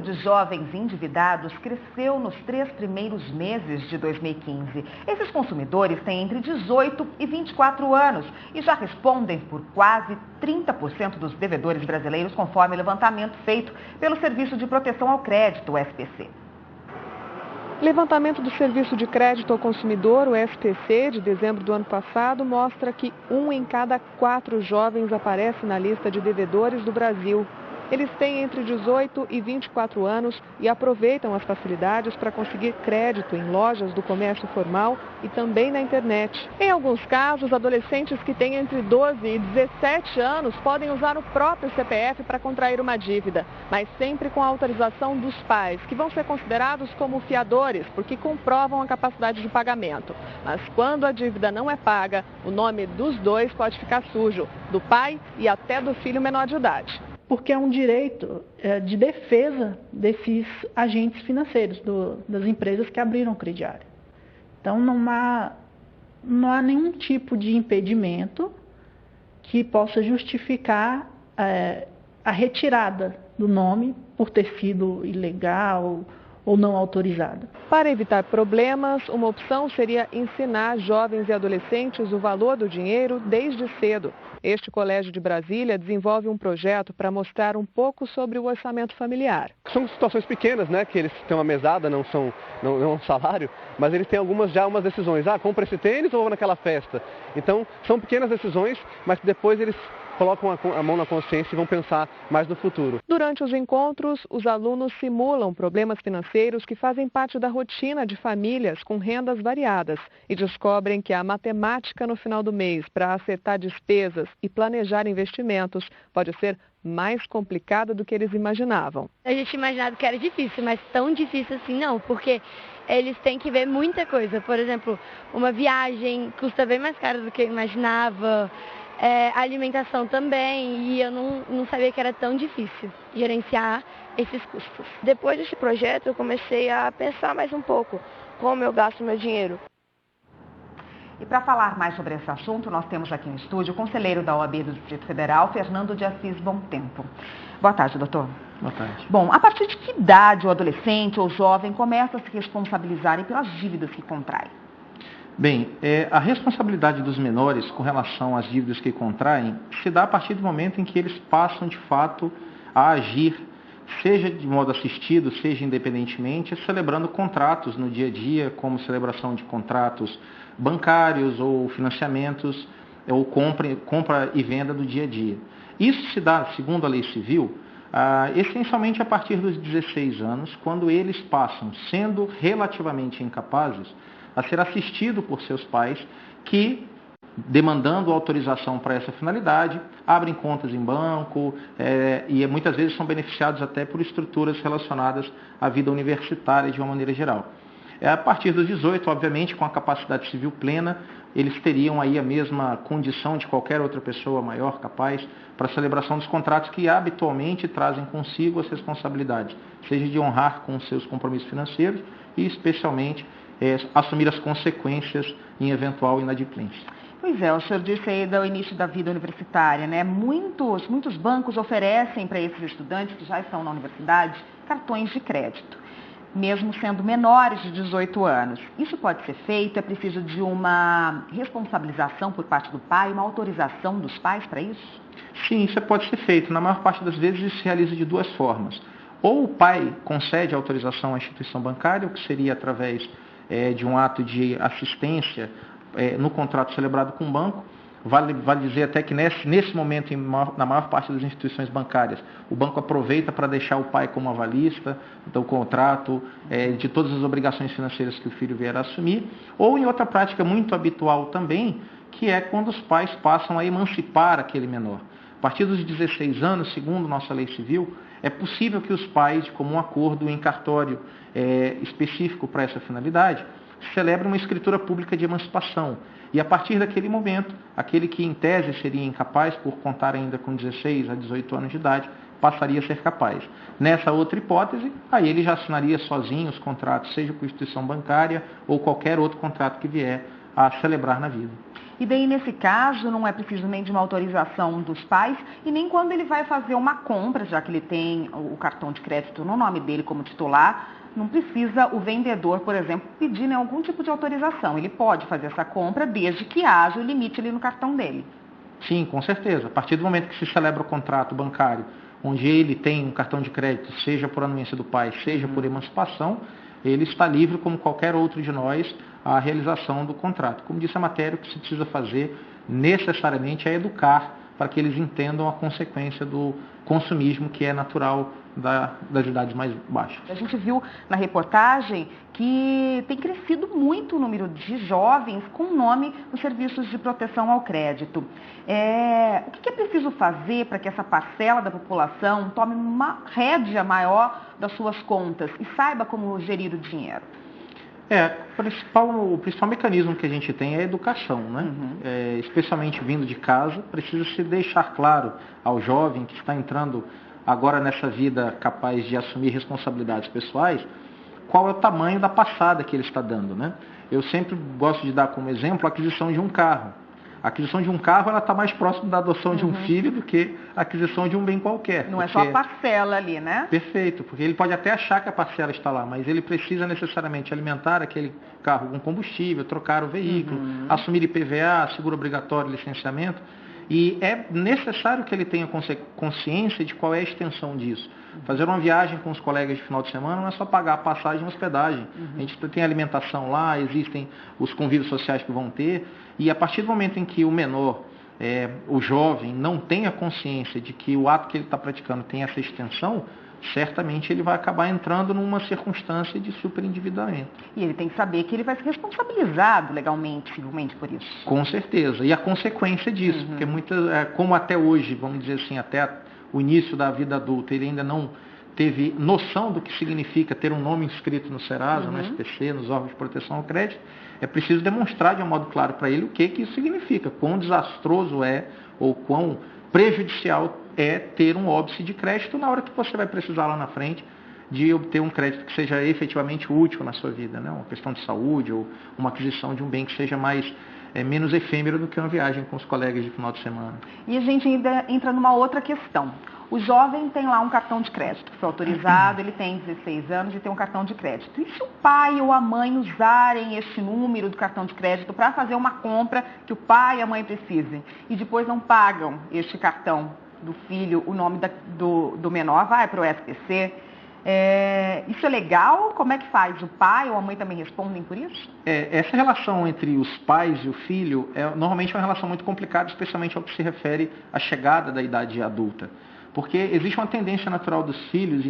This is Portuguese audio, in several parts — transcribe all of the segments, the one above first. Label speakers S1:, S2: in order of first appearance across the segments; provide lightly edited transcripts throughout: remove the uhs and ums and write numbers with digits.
S1: de jovens endividados cresceu nos 3 primeiros meses de 2015. Esses consumidores têm entre 18 e 24 anos e já respondem por quase 30% dos devedores brasileiros, conforme levantamento feito pelo Serviço de Proteção ao Crédito, o SPC.
S2: Levantamento do Serviço de Crédito ao Consumidor, o SPC, de dezembro do ano passado, mostra que 1 em cada 4 jovens aparece na lista de devedores do Brasil. Eles têm entre 18 e 24 anos e aproveitam as facilidades para conseguir crédito em lojas do comércio formal e também na internet. Em alguns casos, adolescentes que têm entre 12 e 17 anos podem usar o próprio CPF para contrair uma dívida, mas sempre com a autorização dos pais, que vão ser considerados como fiadores, porque comprovam a capacidade de pagamento. Mas quando a dívida não é paga, o nome dos dois pode ficar sujo, do pai e até do filho menor de idade.
S3: Porque é um direito de defesa desses agentes financeiros, das empresas que abriram o crediário. Então, não há nenhum tipo de impedimento que possa justificar a retirada do nome por ter sido ilegal ou não autorizada.
S2: Para evitar problemas, uma opção seria ensinar jovens e adolescentes o valor do dinheiro desde cedo. Este colégio de Brasília desenvolve um projeto para mostrar um pouco sobre o orçamento familiar.
S4: São situações pequenas, né, que eles têm uma mesada, não é um salário, mas eles têm umas decisões. Compra esse tênis ou vou naquela festa? Então, são pequenas decisões, mas depois eles colocam a mão na consciência e vão pensar mais no futuro.
S2: Durante os encontros, os alunos simulam problemas financeiros que fazem parte da rotina de famílias com rendas variadas e descobrem que a matemática no final do mês para acertar despesas e planejar investimentos pode ser mais complicada do que eles imaginavam.
S5: A gente imaginava que era difícil, mas tão difícil assim não, porque eles têm que ver muita coisa. Por exemplo, uma viagem custa bem mais caro do que eu imaginava. A alimentação também, e eu não sabia que era tão difícil gerenciar esses custos.
S6: Depois desse projeto, eu comecei a pensar mais um pouco como eu gasto meu dinheiro.
S1: E para falar mais sobre esse assunto, nós temos aqui no estúdio o conselheiro da OAB do Distrito Federal, Fernando de Assis Bom Tempo. Boa tarde, doutor.
S7: Boa tarde.
S1: Bom, a partir de que idade o adolescente ou jovem começa a se responsabilizarem pelas dívidas que contrai?
S7: Bem, a responsabilidade dos menores com relação às dívidas que contraem se dá a partir do momento em que eles passam, de fato, a agir, seja de modo assistido, seja independentemente, celebrando contratos no dia a dia, como celebração de contratos bancários ou financiamentos, ou compra e venda do dia a dia. Isso se dá, segundo a lei civil, essencialmente a partir dos 16 anos, quando eles passam, sendo relativamente incapazes, a ser assistido por seus pais que, demandando autorização para essa finalidade, abrem contas em banco e muitas vezes são beneficiados até por estruturas relacionadas à vida universitária de uma maneira geral. A partir dos 18, obviamente, com a capacidade civil plena, eles teriam aí a mesma condição de qualquer outra pessoa maior, capaz, para a celebração dos contratos que habitualmente trazem consigo as responsabilidades, seja de honrar com seus compromissos financeiros e, especialmente, assumir as consequências em eventual inadimplência.
S1: Pois é, o senhor disse aí do início da vida universitária, né? Muitos bancos oferecem para esses estudantes que já estão na universidade cartões de crédito, mesmo sendo menores de 18 anos. Isso pode ser feito? É preciso de uma responsabilização por parte do pai, uma autorização dos pais para isso?
S7: Sim, isso pode ser feito. Na maior parte das vezes isso se realiza de duas formas. Ou o pai concede autorização à instituição bancária, o que seria através de um ato de assistência no contrato celebrado com o banco. Vale dizer até que nesse momento, na maior parte das instituições bancárias, o banco aproveita para deixar o pai como avalista do contrato, de todas as obrigações financeiras que o filho vier a assumir, ou em outra prática muito habitual também, que é quando os pais passam a emancipar aquele menor. A partir dos 16 anos, segundo nossa lei civil, é possível que os pais, de comum acordo em cartório específico para essa finalidade, celebrem uma escritura pública de emancipação. E a partir daquele momento, aquele que em tese seria incapaz, por contar ainda com 16 a 18 anos de idade, passaria a ser capaz. Nessa outra hipótese, aí ele já assinaria sozinho os contratos, seja com instituição bancária ou qualquer outro contrato que vier a celebrar na vida.
S1: E daí, nesse caso, não é preciso nem de uma autorização dos pais e nem quando ele vai fazer uma compra, já que ele tem o cartão de crédito no nome dele como titular, não precisa o vendedor, por exemplo, pedir algum tipo de autorização. Ele pode fazer essa compra desde que haja o limite ali no cartão dele.
S7: Sim, com certeza. A partir do momento que se celebra o contrato bancário, onde ele tem um cartão de crédito, seja por anuência do pai, seja por emancipação, ele está livre, como qualquer outro de nós, à realização do contrato. Como disse a matéria, o que se precisa fazer necessariamente é educar para que eles entendam a consequência do consumismo que é natural das idades mais baixas. A
S1: gente viu na reportagem que tem crescido muito o número de jovens com nome nos serviços de proteção ao crédito. O que é preciso fazer para que essa parcela da população tome uma rédea maior das suas contas e saiba como gerir o dinheiro?
S7: O principal mecanismo que a gente tem é a educação, né? Especialmente vindo de casa, precisa se deixar claro ao jovem que está entrando agora nessa vida capaz de assumir responsabilidades pessoais, qual é o tamanho da passada que ele está dando, né? Eu sempre gosto de dar como exemplo a aquisição de um carro. A aquisição de um carro ela está mais próximo da adoção de um filho do que a aquisição de um bem qualquer.
S1: Não é só a parcela ali, né?
S7: Perfeito, porque ele pode até achar que a parcela está lá, mas ele precisa necessariamente alimentar aquele carro com combustível, trocar o veículo, assumir IPVA, seguro obrigatório, licenciamento. E é necessário que ele tenha consciência de qual é a extensão disso. Fazer uma viagem com os colegas de final de semana não é só pagar a passagem e hospedagem. A gente tem alimentação lá, existem os convívios sociais que vão ter. E a partir do momento em que o menor, o jovem, não tem a consciência de que o ato que ele está praticando tem essa extensão, certamente ele vai acabar entrando numa circunstância de superendividamento.
S1: E ele tem que saber que ele vai ser responsabilizado legalmente, civilmente por isso.
S7: Com certeza. E a consequência disso, porque como até hoje, vamos dizer assim, até o início da vida adulta, ele ainda não teve noção do que significa ter um nome inscrito no Serasa, no SPC, nos órgãos de proteção ao crédito, é preciso demonstrar de um modo claro para ele o que isso significa, quão desastroso é ou quão prejudicial é ter um óbice de crédito na hora que você vai precisar lá na frente de obter um crédito que seja efetivamente útil na sua vida, né? Uma questão de saúde ou uma aquisição de um bem que seja menos efêmero do que uma viagem com os colegas de final de semana.
S1: E a gente ainda entra numa outra questão. O jovem tem lá um cartão de crédito, foi autorizado, ele tem 16 anos e tem um cartão de crédito. E se o pai ou a mãe usarem este número do cartão de crédito para fazer uma compra que o pai e a mãe precisem e depois não pagam este cartão do filho, o nome do menor vai para o SPC, isso é legal? Como é que faz? O pai ou a mãe também respondem por isso?
S7: Essa relação entre os pais e o filho normalmente é uma relação muito complicada, especialmente ao que se refere à chegada da idade adulta. Porque existe uma tendência natural dos filhos,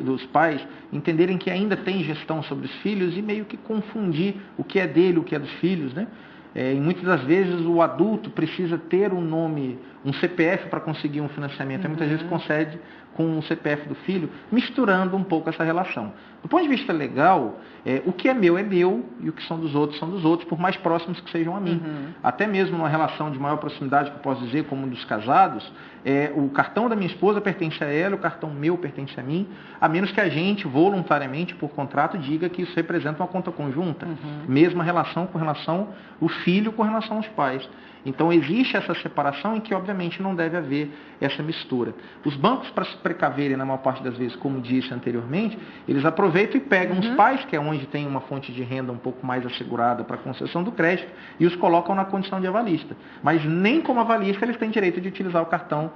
S7: dos pais, entenderem que ainda tem gestão sobre os filhos e meio que confundir o que é dele, o que é dos filhos, né? E muitas das vezes o adulto precisa ter um nome, um CPF para conseguir um financiamento. E muitas vezes concede com o CPF do filho, misturando um pouco essa relação. Do ponto de vista legal, o que é meu e o que são dos outros, por mais próximos que sejam a mim. Até mesmo numa relação de maior proximidade, que eu posso dizer, como dos casados, o cartão da minha esposa pertence a ela, o cartão meu pertence a mim, a menos que a gente, voluntariamente, por contrato, diga que isso representa uma conta conjunta. Mesma relação com relação ao filho com relação aos pais. Então existe essa separação em que obviamente não deve haver essa mistura. Os bancos, para se precaverem na maior parte das vezes, como disse anteriormente, eles aproveitam e pegam os pais, que é onde tem uma fonte de renda um pouco mais assegurada para a concessão do crédito, e os colocam na condição de avalista. Mas nem como avalista eles têm direito de utilizar o cartão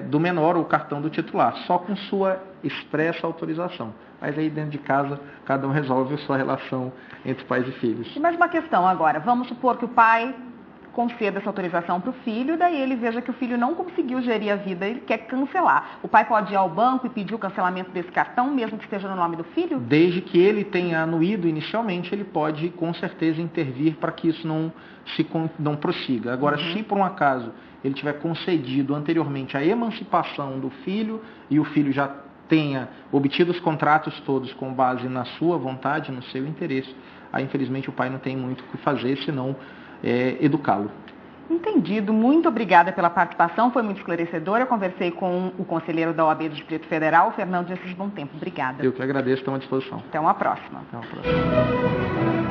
S7: do menor ou o cartão do titular, só com sua expressa autorização. Mas aí dentro de casa, cada um resolve a sua relação entre pais e filhos.
S1: E mais uma questão agora, vamos supor que o pai conceda essa autorização para o filho, daí ele veja que o filho não conseguiu gerir a vida, ele quer cancelar. O pai pode ir ao banco e pedir o cancelamento desse cartão, mesmo que esteja no nome do filho?
S7: Desde que ele tenha anuído inicialmente, ele pode com certeza intervir para que isso não prossiga. Agora, se por um acaso ele tiver concedido anteriormente a emancipação do filho e o filho já tenha obtido os contratos todos com base na sua vontade, no seu interesse, aí infelizmente o pai não tem muito o que fazer, senão educá-lo.
S1: Entendido. Muito obrigada pela participação, foi muito esclarecedora. Eu conversei com o conselheiro da OAB do Distrito Federal, Fernando de Assis Bom Tempo. Obrigada.
S7: Eu que agradeço, estou à disposição.
S1: Até uma próxima.
S7: Até uma próxima.